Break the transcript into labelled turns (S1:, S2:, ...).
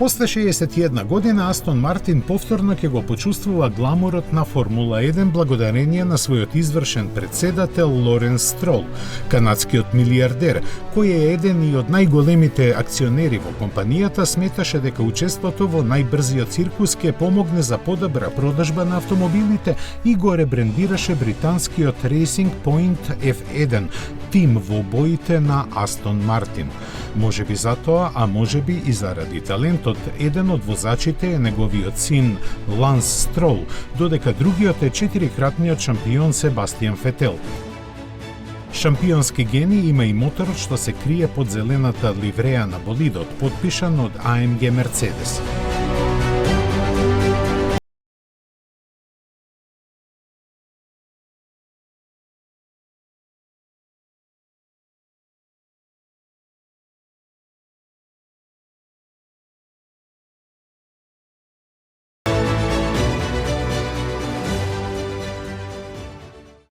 S1: После 61 година Астон Мартин повторно ќе го почувствува гламурот на Формула 1 благодарение на својот извршен председател Лоренс Строл, канадскиот милиардер, кој е еден и од најголемите акционери во компанијата, сметаше дека учеството во најбрзиот циркус ќе помогне за подобра продажба на автомобилите и го ребрендираше британскиот Racing Point F1, тим во боите на Астон Мартин. Можеби затоа, а можеби и заради талентот, еден од возачите е неговиот син Ланс Строл, додека другиот е 4-кратниот шампион Себастијан Фетел. Шампионски гени има и моторот што се крие под зелената ливреја на болидот, потпишан од AMG Мерцедес.